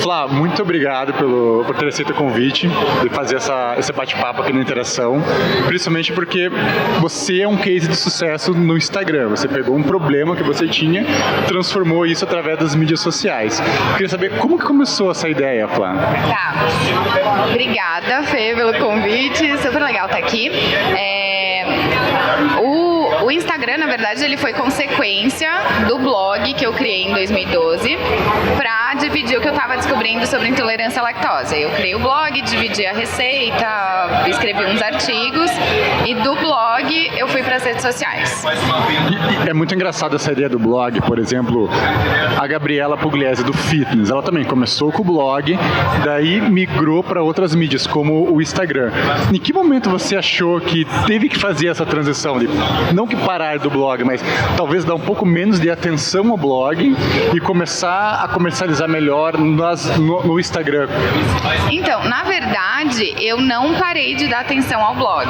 Flá, muito obrigado por ter aceito o convite de fazer esse bate-papo aqui na Interação, principalmente porque você é um case de sucesso no Instagram. Você pegou um problema que você tinha, transformou isso através das mídias sociais. Queria saber como que começou essa ideia, Flá? Tá. Obrigada, Fê, pelo convite. Super legal estar aqui. O Instagram, na verdade, ele foi consequência do blog que eu criei em 2012 para dividir o que eu estava descobrindo sobre intolerância à lactose. Eu criei o blog, dividi a receita, escrevi uns artigos e do blog eu fui para as redes sociais. E é muito engraçado essa ideia do blog, por exemplo, a Gabriela Pugliese do Fitness, ela também começou com o blog, daí migrou para outras mídias, como o Instagram. Em que momento você achou que teve que fazer essa transição de não que parar do blog, mas talvez dar um pouco menos de atenção ao blog e começar a comercializar melhor no Instagram? Então, na verdade, eu não parei de dar atenção ao blog.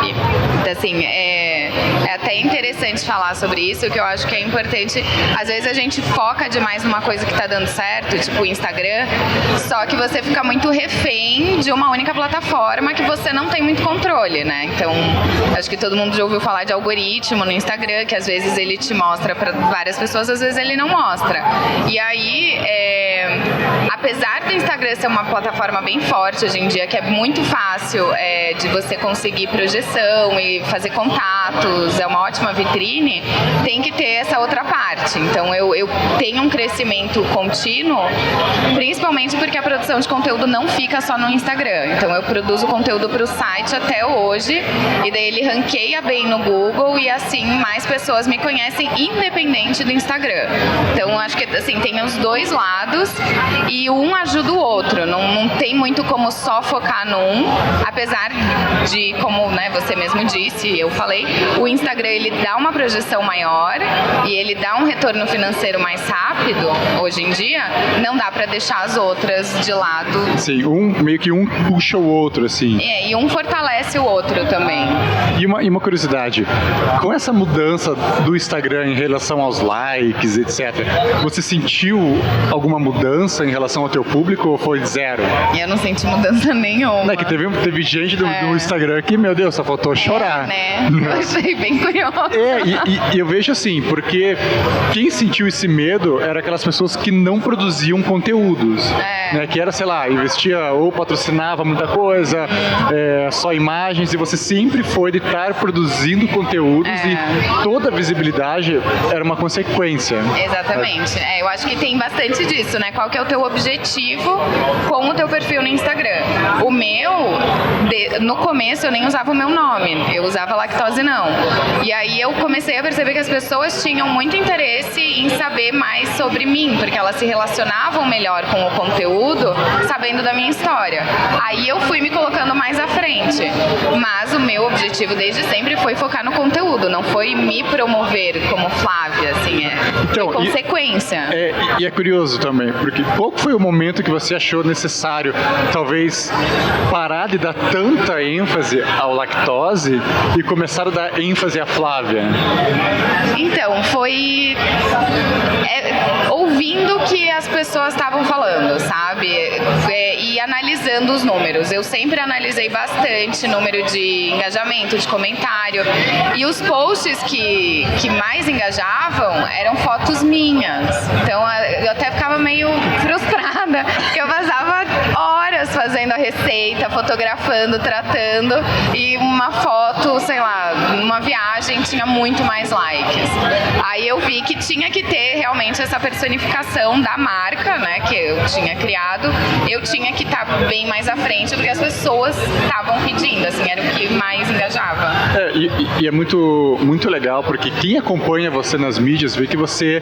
Então, assim, é até interessante falar sobre isso, que eu acho que é importante. Às vezes a gente foca demais numa coisa que está dando certo, tipo o Instagram, só que você fica muito refém de uma única plataforma que você não tem muito controle, né? Então, acho que todo mundo já ouviu falar de algoritmo no Instagram, que às vezes ele te mostra para várias pessoas, às vezes ele não mostra. E aí, apesar do Instagram ser uma plataforma bem forte hoje em dia, que é muito fácil de você conseguir projeção e fazer contatos, é uma ótima vitrine, tem que ter essa outra parte. Então eu tenho um crescimento contínuo, principalmente porque a produção de conteúdo não fica só no Instagram. Então eu produzo conteúdo para o site até hoje, e daí ele ranqueia bem no Google e assim mais pessoas me conhecem independente do Instagram. Então acho que assim, tem os dois lados e um ajuda o outro. Não tem muito como só focar num, apesar de, como você mesmo disse, eu falei, o Instagram ele dá uma projeção maior e ele dá um retorno financeiro mais rápido. Hoje em dia, não dá para deixar as outras de lado. Sim, meio que um puxa o outro, assim. E um fortalece o outro também. E uma curiosidade, com essa mudança do Instagram em relação aos likes, etc., você sentiu alguma mudança em relação ao teu público ou foi zero? Eu não senti mudança nenhuma. Não, é que teve gente do Instagram que, meu Deus, só faltou chorar. Né? Eu achei bem curioso. E eu vejo assim, porque quem sentiu esse medo era aquelas pessoas que não produziam conteúdos. Né? Que era, sei lá, investia ou patrocinava muita coisa, só imagens, e você sempre foi de estar produzindo conteúdos e toda a visibilidade era uma consequência. Exatamente. Eu acho que tem bastante disso, né? Qual que é o teu objetivo com o teu perfil no Instagram? O meu, no começo eu nem usava o meu nome, eu usava Lactose Não. E aí eu comecei a perceber que as pessoas tinham muito interesse em saber mais sobre mim, porque elas se relacionavam melhor com o conteúdo, sabendo da minha história. Aí eu fui me colocando mais à frente. Mas o meu objetivo desde sempre foi focar no conteúdo, não foi me promover como Flávia, assim, então, foi consequência. E é curioso também, porque qual foi o momento que você achou necessário, talvez, parar de dar tanta ênfase ao lactose e começar a dar ênfase à Flávia? Então, foi ouvindo o que as pessoas estavam falando, sabe? E analisando os números. Eu sempre analisei bastante número de engajamento, de comentário. E os posts que mais engajavam eram fotos minhas. Então, eu até ficava meio frustrada, porque eu passava horas fazendo a receita, fotografando, tratando, e uma foto, sei lá, numa viagem tinha muito mais likes. Aí eu vi que tinha que ter realmente essa personificação da marca, né, que eu tinha criado. Eu tinha que estar bem mais à frente, porque as pessoas estavam pedindo, assim, era o que mais engajava. E é muito, muito legal, porque quem acompanha você nas mídias vê que você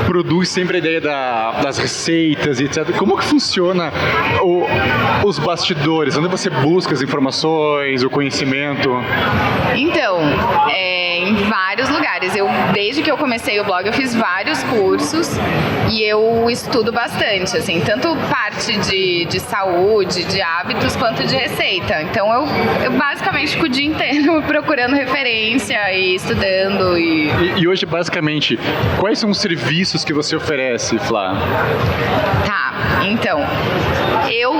produz sempre a ideia das receitas e etc. Como que funciona os bastidores? Onde você busca as informações, o conhecimento? Então, em vários lugares. Desde que eu comecei o blog, eu fiz vários cursos e eu estudo bastante, assim, tanto parte de saúde, de hábitos, quanto de receita. Então, eu basicamente fico o dia inteiro procurando referência e estudando. E hoje, basicamente, quais são os serviços que você oferece, Flá? Tá, então, Eu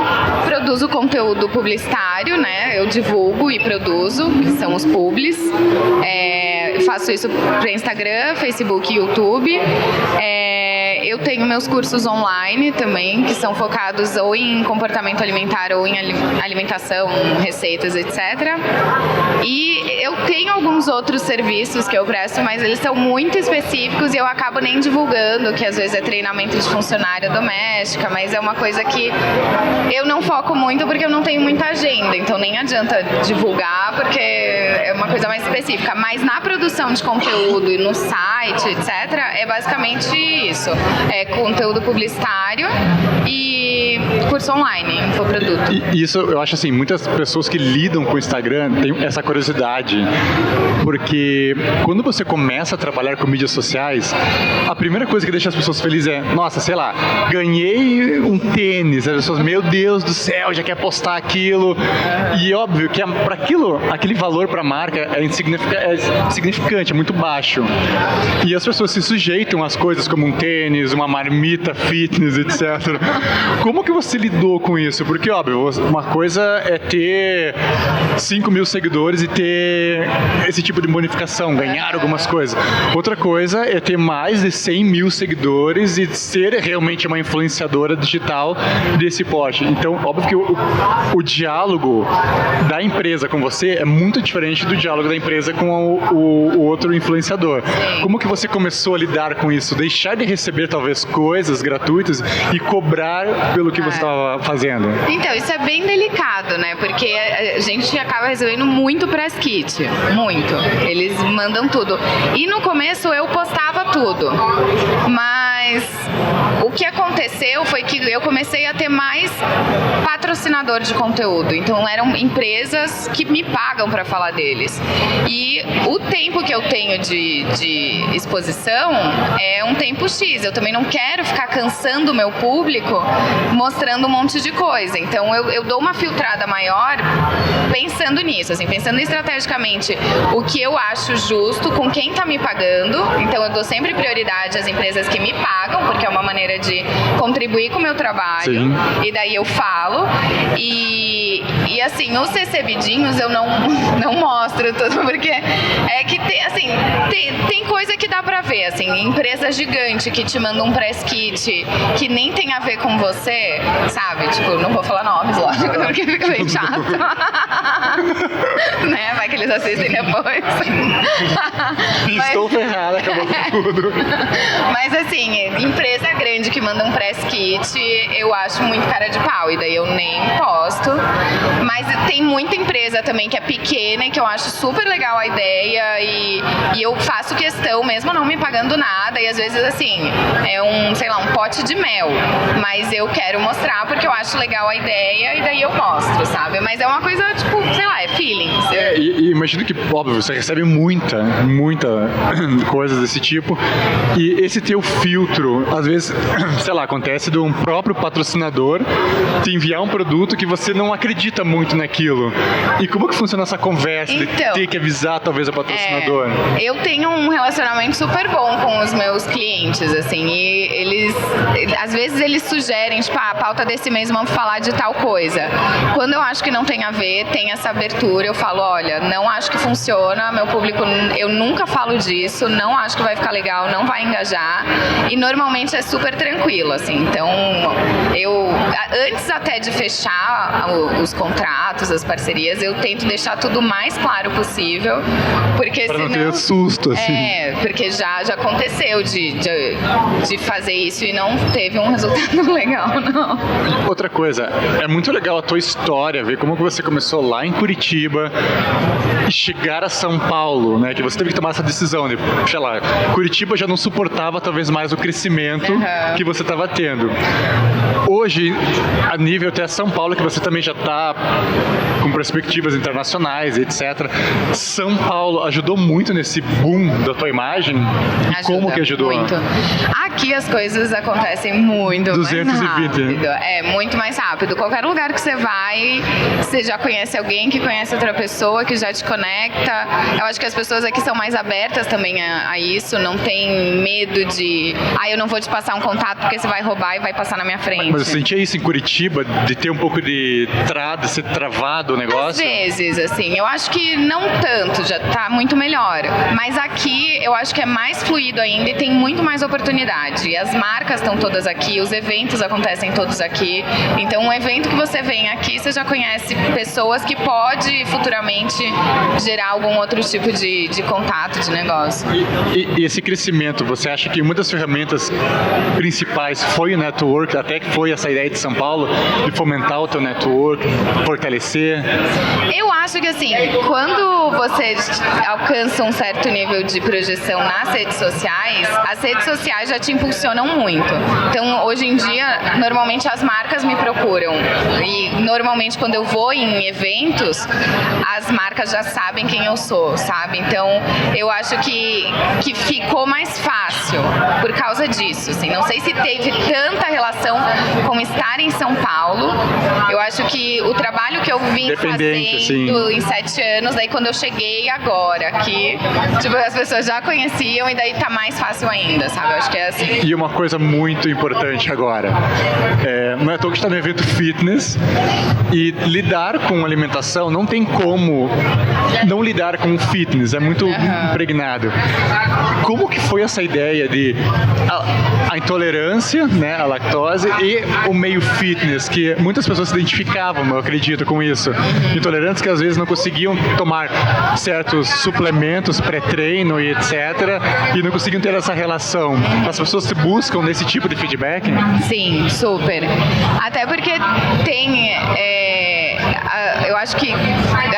produzo conteúdo publicitário, né? Eu divulgo e produzo, que são os publis. Eu faço isso para Instagram, Facebook e YouTube. Eu tenho meus cursos online também, que são focados ou em comportamento alimentar ou em alimentação, receitas, etc. E eu tenho alguns outros serviços que eu presto, mas eles são muito específicos e eu acabo nem divulgando, que às vezes é treinamento de funcionária doméstica, mas é uma coisa que eu não foco muito porque eu não tenho muita agenda, então nem adianta divulgar porque é uma coisa mais específica. Mas na produção de conteúdo e no site, etc., é basicamente isso. É conteúdo publicitário e curso online, infoproduto. E isso, eu acho assim, muitas pessoas que lidam com o Instagram têm essa curiosidade, porque quando você começa a trabalhar com mídias sociais, a primeira coisa que deixa as pessoas felizes é, nossa, sei lá, ganhei um tênis, as pessoas, meu Deus do céu, já quer postar aquilo, e óbvio que para aquilo, aquele valor para a marca é insignificante, é muito baixo, e as pessoas se sujeitam às coisas como um tênis, uma marmita fitness, etc. Como que você lidou com isso? Porque, óbvio, uma coisa é ter 5 mil seguidores e ter esse tipo de bonificação, ganhar algumas coisas. Outra coisa é ter mais de 100 mil seguidores e ser realmente uma influenciadora digital desse porte. Então, óbvio que o diálogo da empresa com você é muito diferente do diálogo da empresa com o outro influenciador. Como que você começou a lidar com isso? Deixar de receber, talvez, coisas gratuitas e cobrar pelo que você estava fazendo? Então, isso é bem delicado, né? Porque a gente acaba recebendo muito press kit. Muito. Eles mandam tudo. E no começo eu postava tudo. Mas o que aconteceu foi que eu comecei a ter mais patrocinador de conteúdo. Então eram empresas que me pagam para falar deles. E o tempo que eu tenho de exposição é um tempo X. Eu também não quero ficar cansando o meu público mostrando um monte de coisa. Então eu dou uma filtrada maior pensando nisso, assim, pensando estrategicamente o que eu acho justo com quem está me pagando. Então eu dou sempre prioridade às empresas que me pagam, porque é uma maneira de contribuir com o meu trabalho. Sim. E daí eu falo. E assim, os recebidinhos eu não mostro tudo, porque é que tem coisa que dá pra ver, assim, empresa gigante que te manda um press kit que nem tem a ver com você, sabe? Tipo, não vou falar nomes, lógico, porque fica bem chato. Né? Vai que eles assistem depois. Estou ferrada, acabou com tudo. Mas assim, empresa grande que manda um press kit, eu acho muito cara de pau, e daí eu nem posto. Mas tem muita empresa também que é pequena e que eu acho super legal a ideia, e eu faço questão, mesmo não me pagando nada, e às vezes assim, é um pote de mel, mas eu quero mostrar porque eu acho legal a ideia, e daí eu mostro, sabe? Mas é uma coisa, tipo, sei lá, é feelings. E imagino que, óbvio, você recebe muita coisas desse tipo, e esse teu filtro, às vezes, sei lá, acontece de um próprio patrocinador te enviar um produto que você não acredita muito naquilo. E como que funciona essa conversa de ter que avisar, talvez, o patrocinador? Eu tenho um relacionamento super bom com os meus clientes, assim, e às vezes eles sugerem, tipo, a pauta desse mês vamos falar de tal coisa. Quando eu acho que não tem a ver, tem essa abertura, eu falo, olha, não acho que funciona, meu público, eu nunca falo disso, não acho que vai ficar legal, não vai engajar, e normalmente é super tranquilo, assim. Então, antes até de fechar os contratos, as parcerias, eu tento deixar tudo o mais claro possível, porque pra senão... não ter susto, assim. Porque já aconteceu de fazer isso e não teve um resultado legal, não. Outra coisa, é muito legal a tua história, ver como que você começou lá em Curitiba e chegar a São Paulo, né? Que você teve que tomar essa decisão de, sei lá, Curitiba já não suportava talvez mais o crescimento que você estava tendo. Hoje, a nível até São Paulo, que você também já está com perspectivas internacionais, etc. São Paulo ajudou muito nesse boom da tua imagem? E como que ajudou? Muito. aqui as coisas acontecem muito 220. mais rápido. É, muito mais rápido. Qualquer lugar que você vai, você já conhece alguém que conhece outra pessoa, que já te conecta. Eu acho que as pessoas aqui são mais abertas também a isso, não tem medo de... eu não vou te passar um contato porque você vai roubar e vai passar na minha frente. Mas você sentia isso em Curitiba, de ter um pouco de ser travado o negócio? Às vezes, assim, eu acho que não tanto, já tá muito melhor. Mas aqui eu acho que é mais fluido ainda e tem muito mais oportunidade. E as marcas estão todas aqui, os eventos acontecem todos aqui. Então, um evento que você vem aqui, você já conhece pessoas que pode futuramente gerar algum outro tipo de contato, de negócio. E esse crescimento, você acha que uma das ferramentas principais foi o network, até que foi essa ideia de São Paulo, de fomentar o teu network, fortalecer? Eu acho que assim, quando você alcança um certo nível de projeção nas redes sociais, as redes sociais já te impulsionam muito. Então, hoje em dia, normalmente as marcas me procuram. E normalmente quando eu vou em eventos, as marcas já sabem quem eu sou, sabe? Então, eu acho que ficou mais fácil por causa disso, assim. Não sei se teve tanta relação com estar em São Paulo. Eu acho que o trabalho que eu vim fazendo assim, em 7 anos, daí quando eu cheguei agora aqui, tipo, as pessoas já conheciam e daí tá mais fácil ainda, sabe? Eu acho que é assim. E uma coisa muito importante agora, não é à toa que está no evento fitness e lidar com alimentação, não tem como não lidar com o fitness, é muito impregnado. Como que foi essa ideia de a intolerância, né, à lactose e o meio fitness, que muitas pessoas se identificavam, eu acredito, com isso. Intolerantes que às vezes não conseguiam tomar certos suplementos pré-treino e etc. e não conseguiam ter essa relação. As pessoas se buscam nesse tipo de feedback? Sim, super. Até porque tem... eu acho que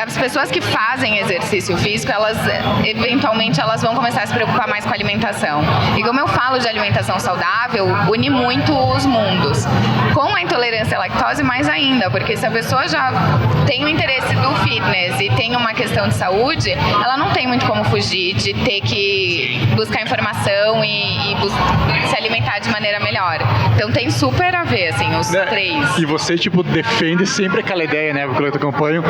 as pessoas que fazem exercício físico, elas eventualmente elas vão começar a se preocupar mais com a alimentação. E como eu falo de alimentação saudável, une muito os mundos. Com a intolerância à lactose, mais ainda, porque se a pessoa já tem o interesse do fitness e tem uma questão de saúde, ela não tem muito como fugir de ter que buscar informação e se alimentar de maneira melhor. Então tem super a ver, assim, os três. E você, tipo, defende sempre aquela ideia, né, porque eu te acompanho,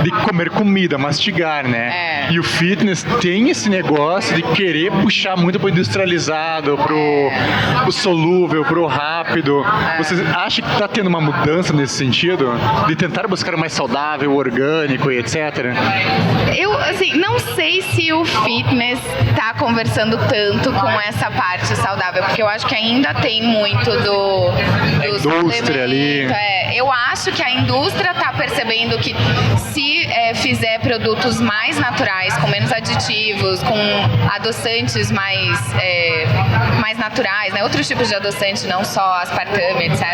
de comer comida, mastigar, né? E o fitness tem esse negócio de querer puxar muito pro industrializado, pro solúvel, pro rápido. Você acha que tá tendo uma mudança nesse sentido? De tentar buscar o mais saudável, orgânico e etc? Eu, assim, não sei se o fitness tá conversando tanto com essa parte saudável, porque eu acho que ainda tem muito do indústria ali. Eu acho que a indústria tá percebendo que se fizer produtos mais naturais, com menos aditivos, com adoçantes mais naturais, né? Outros tipos de adoçante, não só aspartame, etc.,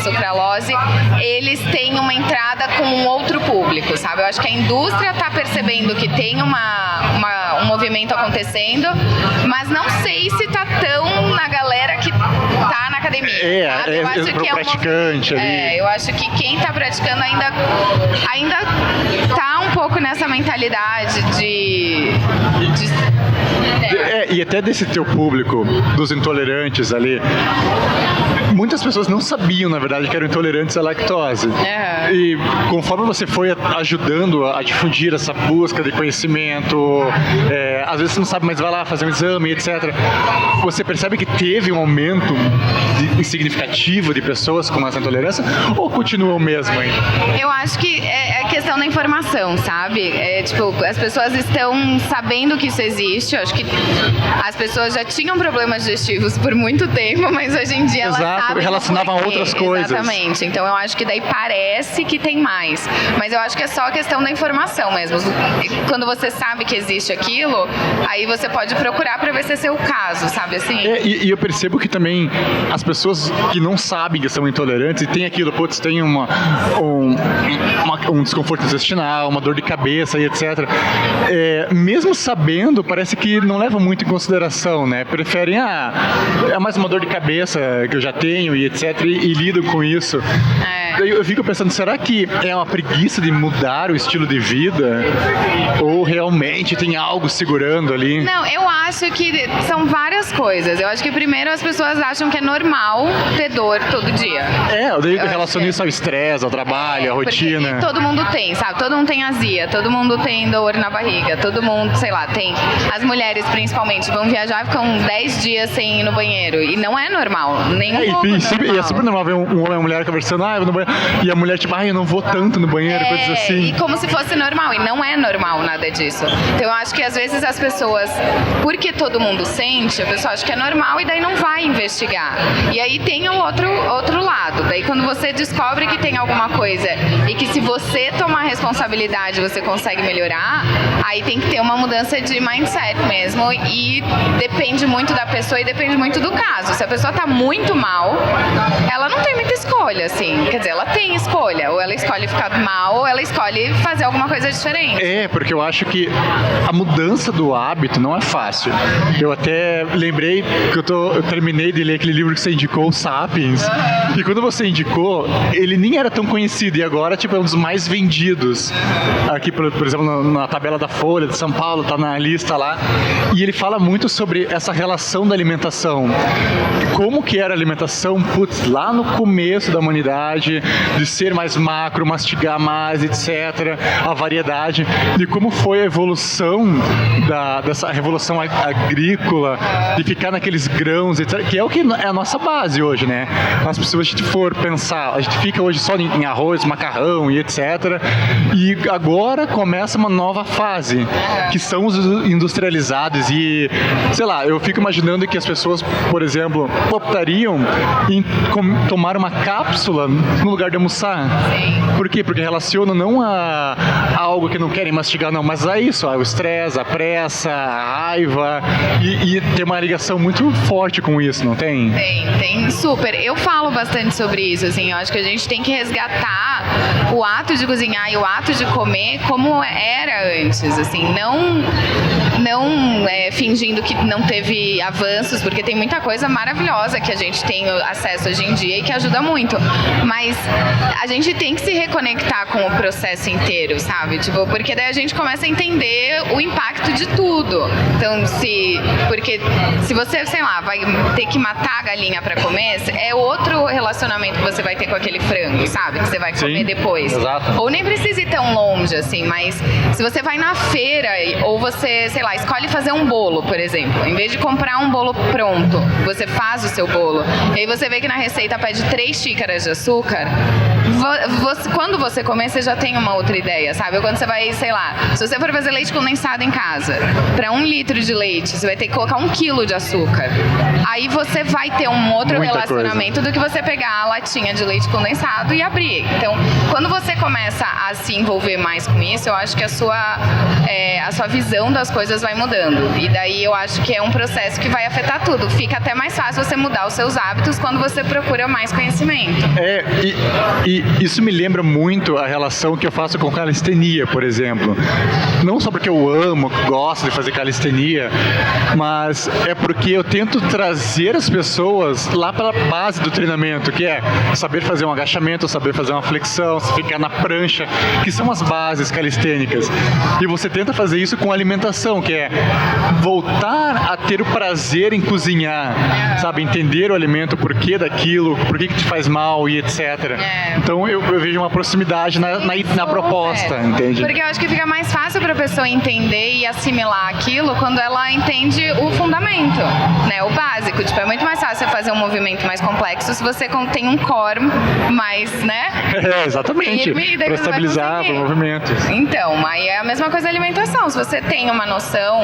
sucralose, eles têm uma entrada com um outro público, sabe? Eu acho que a indústria tá percebendo que tem um movimento acontecendo, mas não sei se tá tão na galera que tá na academia, sabe? Eu acho que praticante ali. Eu acho que quem tá praticando ainda tá um pouco nessa mentalidade e até desse teu público, dos intolerantes ali, muitas pessoas não sabiam, na verdade, que eram intolerantes à lactose. E conforme você foi ajudando a difundir essa busca de conhecimento, às vezes você não sabe, mas vai lá fazer um exame, etc. Você percebe que teve um aumento significativo de pessoas com essa intolerância, ou continua o mesmo ainda? Eu acho que é questão da informação, sabe? Tipo, as pessoas estão sabendo que isso existe. Eu acho que as pessoas já tinham problemas digestivos por muito tempo, mas hoje em dia elas sabem relacionavam a outras coisas. Exatamente. Então eu acho que daí parece que tem mais. Mas eu acho que é só a questão da informação mesmo. Quando você sabe que existe aquilo, aí você pode procurar para ver se é seu caso, sabe assim? E eu percebo que também as pessoas que não sabem que são intolerantes e tem aquilo, putz, tem um desconforto intestinal, uma dor de cabeça e etc. Mesmo sabendo, parece que não levam muito em consideração, né? Preferem, é mais uma dor de cabeça que eu já tenho e etc. e lidam com isso. daí eu fico pensando, será que é uma preguiça de mudar o estilo de vida? Ou realmente tem algo segurando ali? Não, eu acho que são várias coisas. Eu acho que primeiro as pessoas acham que é normal ter dor todo dia. Eu relaciono isso ao estresse, ao trabalho, à rotina. Porque todo mundo tem, sabe? Todo mundo tem azia, todo mundo tem dor na barriga, todo mundo, sei lá, tem. As mulheres, principalmente, vão viajar e ficam 10 dias sem ir no banheiro. E não é normal, nem um pouco normal. E é super normal ver um homem e uma mulher conversando, eu vou no banheiro. E a mulher, tipo, eu não vou tanto no banheiro, coisas assim. E como se fosse normal, e não é normal nada disso. Então eu acho que às vezes as pessoas, porque todo mundo sente, a pessoa acha que é normal e daí não vai investigar. E aí tem o outro lado. Daí quando você descobre que tem alguma coisa e que se você tomar responsabilidade você consegue melhorar, aí tem que ter uma mudança de mindset mesmo, e depende muito da pessoa e depende muito do caso. Se a pessoa tá muito mal, ela não tem muita escolha, assim. Quer dizer, ela tem escolha. Ou ela escolhe ficar mal, ou ela escolhe fazer alguma coisa diferente. Porque eu acho que a mudança do hábito não é fácil. Eu até lembrei que eu terminei de ler aquele livro que você indicou, o Sapiens. E quando você indicou, ele nem era tão conhecido. E agora, tipo, é um dos mais vendidos. Aqui, por exemplo, na tabela da Folha de São Paulo, tá na lista lá. E ele fala muito sobre essa relação da alimentação. Como que era a alimentação, lá no começo da humanidade, de ser mais macro, mastigar mais, etc. A variedade. De como foi a evolução dessa revolução agrícola, de ficar naqueles grãos, etc. Que é o que é a nossa base hoje, né? As pessoas, a gente for pensar, a gente fica hoje só em arroz, macarrão e etc. E agora começa uma nova fase, que são os industrializados. E, sei lá, eu fico imaginando que as pessoas, por exemplo, optariam em tomar uma cápsula no lugar de almoçar. Por quê? Porque relacionam não a algo que não querem mastigar, não, mas a isso, o estresse, a pressa, a raiva, e tem uma ligação muito forte com isso, não tem? Tem super. Eu falo bastante sobre isso, assim, eu acho que a gente tem que resgatar o ato de cozinhar e o ato de comer como era antes, assim, não fingindo que não teve avanços, porque tem muita coisa maravilhosa que a gente tem acesso hoje em dia e que ajuda muito, mas a gente tem que se reconectar com o processo inteiro, sabe? Tipo, porque daí a gente começa a entender o impacto de tudo. Então, porque se você, sei lá, vai ter que matar a galinha pra comer, é outro relacionamento que você vai ter com aquele frango, sabe? Que você vai comer depois. Exato. Ou nem precisa ir tão longe, assim, mas se você vai na feira, ou você, sei lá, escolhe fazer um bolo, por exemplo, em vez de comprar um bolo pronto, você faz o seu bolo, e aí você vê que na receita pede 3 xícaras de açúcar, quando você comer, você já tem uma outra ideia, sabe? Ou quando você vai, sei lá, se você for fazer leite condensado em casa, para 1 litro de leite, você vai ter que colocar 1 quilo de açúcar. Aí você vai ter um outro relacionamento do que você pegar a latinha de leite condensado e abrir. Então, quando você começa a se envolver mais com isso, eu acho que a sua visão das coisas vai mudando. E daí eu acho que é um processo que vai afetar tudo. Fica até mais fácil você mudar os seus hábitos quando você procura mais conhecimento. E isso me lembra muito a relação que eu faço com calistenia, por exemplo. Não só porque eu amo, gosto de fazer calistenia, mas é porque eu tento trazer as pessoas lá para a base do treinamento, que é saber fazer um agachamento, saber fazer uma flexão, ficar na prancha, que são as bases calistênicas. E você tenta fazer isso com alimentação, que é voltar a ter o prazer em cozinhar, sabe? Entender o alimento, o porquê daquilo, por que te faz mal e etc. Então eu vejo uma proximidade na proposta, entende? Porque eu acho que fica mais fácil para a pessoa entender e assimilar aquilo quando ela entende o fundamento, né? O básico. Tipo, é muito mais fácil fazer um movimento mais complexo se você tem um core mais, né? Exatamente. Para estabilizar o movimento. Então, aí é a mesma coisa da alimentação. Se você tem uma noção,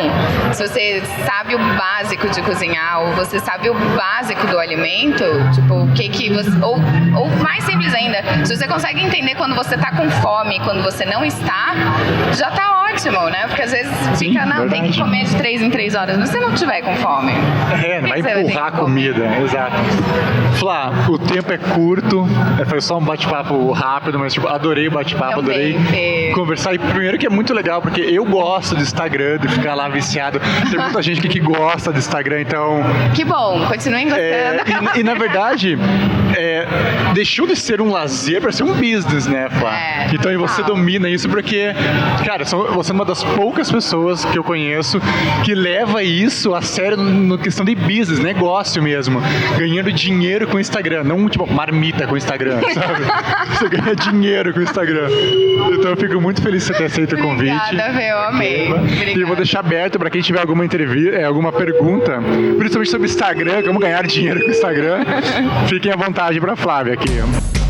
se você sabe o básico de cozinhar, ou você sabe o básico do alimento, tipo, o que você... Ou mais simples ainda, se você consegue entender quando você tá com fome e quando você não está, já tá ótimo, né? Porque às vezes fica, não, tem que comer de 3 em 3 horas, mas se você não tiver com fome. Não vai empurrar a comida, exato. Flá, o tempo é curto, foi só um bate-papo rápido, mas tipo, adorei o bate-papo, adorei conversar. E primeiro que é muito legal, porque eu gosto do Instagram, de ficar lá viciado. Tem muita gente que gosta do Instagram, então... Que bom, continuem gostando. E na verdade, deixou de ser um lazer para ser um business, né, Flá? Então, e você domina isso porque, cara, você é uma das poucas pessoas que eu conheço que leva isso a sério no questão de business, negócio mesmo, ganhando dinheiro com o Instagram, não tipo marmita com o Instagram, sabe? Você ganha dinheiro com o Instagram. Então eu fico muito feliz de você ter aceito o convite. Obrigada, Fê, eu amei. Obrigada. E vou deixar aberto para quem tiver alguma entrevista, alguma pergunta, principalmente sobre Instagram, como ganhar dinheiro com o Instagram. Fiquem à vontade para Flávia aqui.